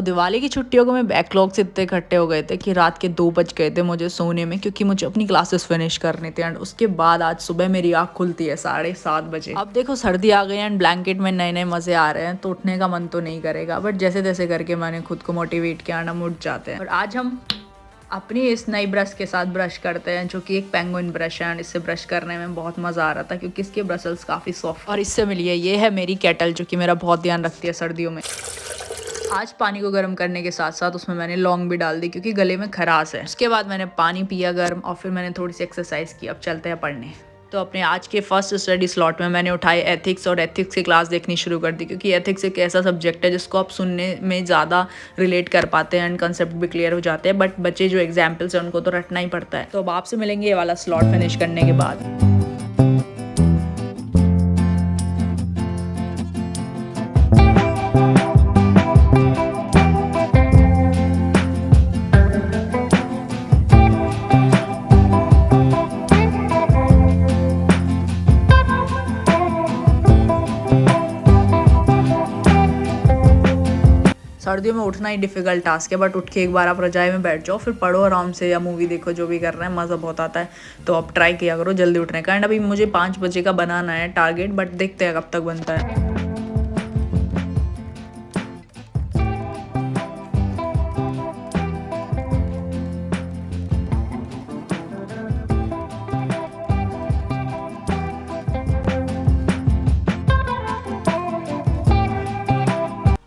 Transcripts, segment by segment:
दिवाली की छुट्टियों को मैं बैकलॉग से इतने इकट्ठे हो गए थे कि रात के 2 बज गए थे मुझे सोने में, क्योंकि मुझे अपनी क्लासेस फिनिश करनी थी। एंड उसके बाद आज सुबह मेरी आँख खुलती है 7:30 बजे। अब देखो सर्दी आ गई एंड ब्लैंकेट में नए नए मज़े आ रहे हैं, तो उठने का मन तो नहीं करेगा, बट जैसे तैसे करके मैंने खुद को मोटिवेट किया, हम उठ जाते हैं। और आज हम अपनी इस नई ब्रश के साथ ब्रश करते हैं, जो कि एक पेंगुइन ब्रश है। एंड इससे ब्रश करने में बहुत मज़ा आ रहा था, क्योंकि इसके ब्रसल्स काफ़ी सॉफ्ट। और इससे मिलिए, ये है मेरी केटल, जो कि मेरा बहुत ध्यान रखती है सर्दियों में। आज पानी को गर्म करने के साथ साथ उसमें मैंने लौंग भी डाल दी, क्योंकि गले में खराश है। उसके बाद मैंने पानी पिया गर्म, और फिर मैंने थोड़ी सी एक्सरसाइज की। अब चलते हैं पढ़ने। तो अपने आज के फर्स्ट स्टडी स्लॉट में मैंने उठाई एथिक्स, और एथिक्स की क्लास देखनी शुरू कर दी, क्योंकि एथिक्स एक ऐसा सब्जेक्ट है जिसको आप सुनने में ज़्यादा रिलेट कर पाते हैं एंड कंसेप्ट भी क्लियर हो जाते हैं, बट बच्चे जो एग्जाम्पल्स हैं उनको तो रटना ही पड़ता है। तो अब आपसे मिलेंगे ये वाला स्लॉट फिनिश करने के बाद। सर्दियों में उठना ही डिफिकल्ट टास्क है, बट उठ के एक बार आप रजाई में बैठ जाओ, फिर पढ़ो आराम से या मूवी देखो, जो भी कर रहे हैं मज़ा बहुत आता है। तो अब ट्राई किया करो जल्दी उठने का। एंड अभी मुझे 5 बजे का बनाना है टारगेट, बट देखते हैं कब तक बनता है।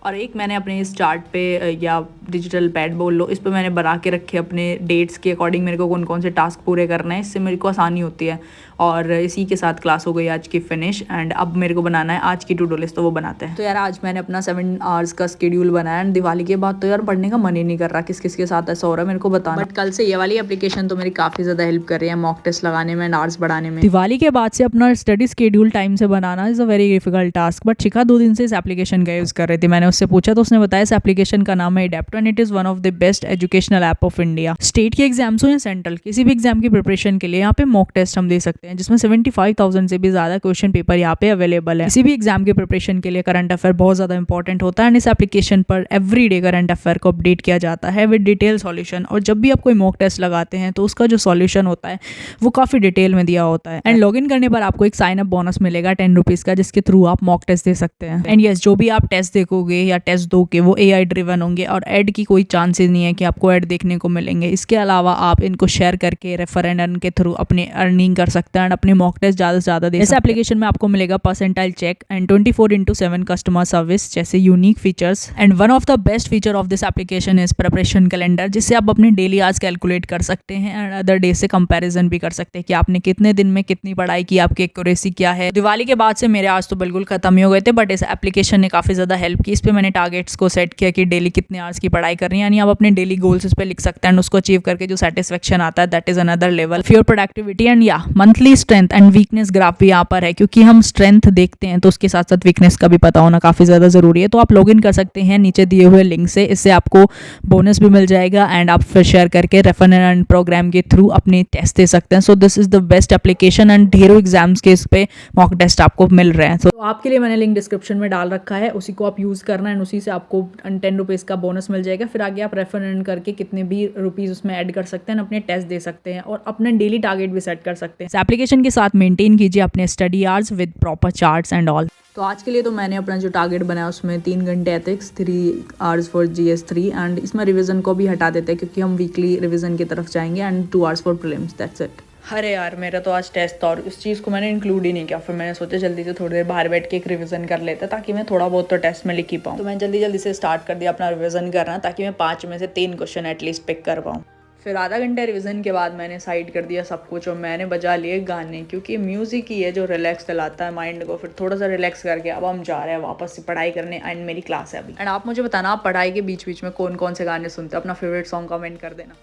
और एक मैंने अपने इस चार्ट पे या डिजिटल पैड बोल लो, इस पे मैंने बना के रखे अपने डेट्स के अकॉर्डिंग मेरे को कौन कौन से टास्क पूरे करना है। इससे मेरे को आसानी होती है। और इसी के साथ क्लास हो गई आज की फिनिश। एंड अब मेरे को बनाना है आज की टू डू लिस्ट, तो वो बनाते हैं। तो यार आज मैंने अपना 7 आवर्स का शेड्यूल बनाया। एंड दिवाली के बाद तो यार पढ़ने का मन ही नहीं कर रहा। किस किस के साथ ऐसा हो रहा है मेरे को बताना। बट कल से ये वाली एप्लीकेशन तो मेरी काफ़ी ज़्यादा हेल्प कर रही है मॉक टेस्ट लगाने में एंड आवर्स बढ़ाने में। दिवाली के बाद से अपना स्टडी शेड्यूल टाइम से बनाना is a very difficult task, but Shikha 2 दिन से इस एप्लीकेशन का यूज़ कर रही थी। मैंने उससे पूछा तो उसने बताया इस एप्लीकेशन का नाम है adept and it is one of the best educational app of India. State के एग्जाम्स हो या सेंट्रल, किसी भी एग्जाम की प्रिपरेशन के लिए यहाँ पे मॉक टेस्ट हम दे सकते हैं, जिसमें 75,000 से भी ज़्यादा क्वेश्चन पेपर यहाँ पे अवेलेबल है। किसी भी एग्जाम की प्रिपरेशन के लिए करंट अफेयर बहुत ज़्यादा इंपॉर्टेंट होता है। एंड इस एप्लीकेशन पर एवरीडे करंट अफेयर को अपडेट किया जाता है विद डिटेल सॉल्यूशन। और जब भी आप कोई मॉक टेस्ट लगाते हैं तो उसका जो सॉल्यूशन होता है वो काफ़ी डिटेल में दिया होता है। एंड लॉग इन करने पर आपको एक साइन अप बोनस मिलेगा 10 रुपीज़ का, जिसके थ्रू आप मॉक टेस्ट दे सकते हैं। एंड यस, जो भी आप टेस्ट देखोगे या टेस्ट दोगे वो AI ड्रिवन होंगे, और ऐड की कोई चांसेस नहीं है कि आपको ऐड देखने को मिलेंगे। इसके अलावा आप इनको शेयर करके रेफर एंड अर्न के थ्रू अपने अर्निंग कर सकते हैं एंड अपने मॉक टेस्ट ज़्यादा से ज़्यादा दे सकते हैं। इस एप्लीकेशन में आपको मिलेगा percentile check and 24/7 customer service जैसे unique features. And one of the best feature of this application is preparation calendar, जिससे आप अपने डेली आवर्स कैलकुलेट कर सकते हैं एंड अदर डे से कंपैरिजन भी कर सकते हैं कि आपने कितने दिन में कितनी पढ़ाई की, आपकी एक्यूरेसी क्या है। दिवाली के बाद से मेरे आज तो बिल्कुल खत्म ही हो गए थे, बट इस एप्लीकेशन ने काफ़ी ज़्यादा हेल्प की। इस पर मैंने टारगेट्स को सेट किया कि डेली कितने आवर्स की पढ़ाई करनी है, यानी आप अपने डेली गोल्स इस पर लिख सकते हैं। उसको अचीव करके जो सेटिस्फेक्शन आता है that is another level of your productivity. And या monthly strength and weakness graph भी यहाँ पर है, क्योंकि हम स्ट्रेंथ देखते हैं तो उसके साथ साथ वीकनेस का भी पता होना काफ़ी ज़्यादा ज़रूरी है। तो आप लॉग इन कर सकते हैं नीचे दिए हुए लिंक से, इससे आपको बोनस भी मिल जाएगा एंड आप फिर शेयर करके रेफर एंड अर्न प्रोग्राम के थ्रू अपने टेस्ट दे सकते हैं। So this is the best application and ढेरों एग्जाम्स के इस पे मॉक टेस्ट आपको मिल रहे हैं। तो आपके लिए मैंने लिंक डिस्क्रिप्शन में डाल रखा है, उसी को आप यूज़ करना एंड उसी से आपको 10 रुपीज़ का बोनस मिल जाएगा। फिर आगे आप रेफर अर्न करके कितने भी रुपीज़ उसमें ऐड कर सकते हैं, अपने टेस्ट दे सकते हैं और अपने डेली टारगेट भी सेट कर सकते हैं। इस एप्लीकेशन के साथ मेंटेन कीजिए अपने study hours with proper charts and all. तो आज के लिए तो मैंने अपना जो टारगेट बनाया उसमें 3 घंटे ethics, 3 hours for GS3 and इसमें रिवीजन को भी हटा देते हैं, क्योंकि हम वीकली रिवीजन की तरफ जाएंगे and 2 hours for prelims, that's it. अरे यार मेरा तो आज टेस्ट था और उस चीज़ को मैंने इंक्लूड ही नहीं किया। फिर मैंने सोचा जल्दी से थोड़ी देर बाहर बैठ के एक रिवीजन कर लेता, ताकि मैं थोड़ा बहुत तो टेस्ट में लिख ही पाऊँ। तो मैंने जल्दी से स्टार्ट कर दिया अपना रिवीजन करना, ताकि मैं 5 में से 3 क्वेश्चन एटलीस्ट पिक कर पाऊँ। फिर आधा घंटे रिवीजन के बाद मैंने साइड कर दिया सब कुछ और मैंने बजा लिए गाने, क्योंकि म्यूज़िक ही है जो रिलैक्स दिलाता है माइंड को। फिर थोड़ा सा रिलैक्स करके अब हम जा रहे हैं वापस से पढ़ाई करने एंड मेरी क्लास है अभी। एंड आप मुझे बताना आप पढ़ाई के बीच बीच में कौन कौन से गाने सुनते हो, अपना फेवरेट सॉन्ग कमेंट कर देना।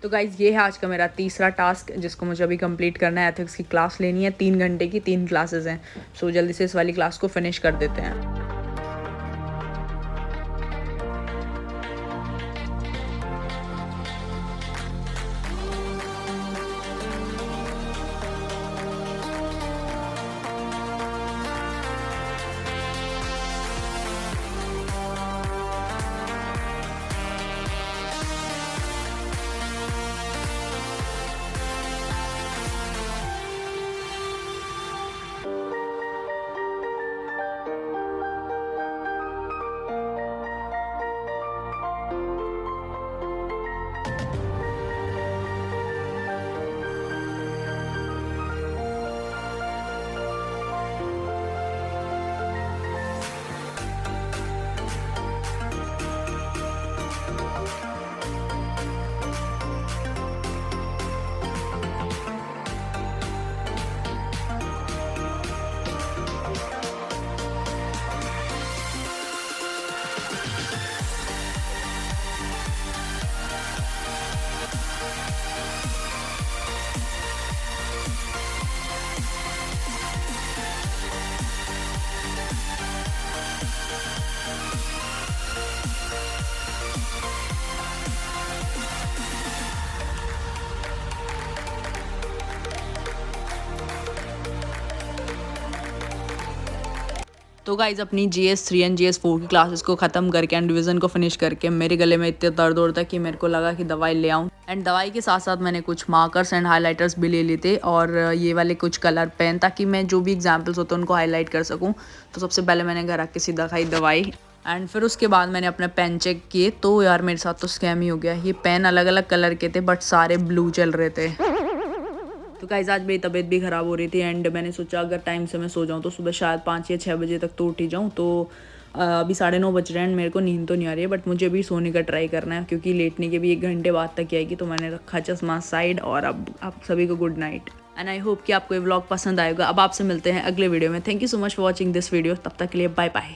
तो गाइज़ ये है आज का मेरा तीसरा टास्क, जिसको मुझे अभी कंप्लीट करना है। एथिक्स की क्लास लेनी है, 3 घंटे की 3 क्लासेस हैं। सो जल्दी से इस वाली क्लास को फिनिश कर देते हैं। तो गाइज अपनी GS3 एंड GS4 की क्लासेस को ख़त्म करके एंड रिविज़न को फिनिश करके मेरे गले में इतने दर्द हो रहा था कि मेरे को लगा कि दवाई ले आऊँ। एंड दवाई के साथ साथ मैंने कुछ मार्कर्स एंड हाइलाइटर्स भी ले लिए थे और ये वाले कुछ कलर पेन, ताकि मैं जो भी एग्जाम्पल्स होते हैं उनको हाईलाइट कर सकूँ। तो सबसे पहले मैंने घर आके सीधा खाई दवाई एंड फिर उसके बाद मैंने अपने पेन चेक किए। तो यार मेरे साथ तो स्कैम ही हो गया। ये पेन अलग अलग कलर के थे बट सारे ब्लू चल रहे थे। तो गाइस आज मेरी तबीयत भी ख़राब हो रही थी एंड मैंने सोचा अगर टाइम से मैं सो जाऊँ तो सुबह शायद 5 या 6 बजे तक तो उठ ही जाऊँ। तो अभी 9:30 बज रहे हैं एंड मेरे को नींद तो नहीं आ रही है, बट मुझे भी सोने का ट्राई करना है क्योंकि लेटने के भी 1 घंटे बाद तक आएगी। तो मैंने रखा चश्मा साइड और अब आप सभी को good night and I hope कि आपको ये व्लॉग पसंद आएगा। अब आपसे मिलते हैं अगले वीडियो में। Thank you so much for watching this video. तब तक के लिए बाय बाय।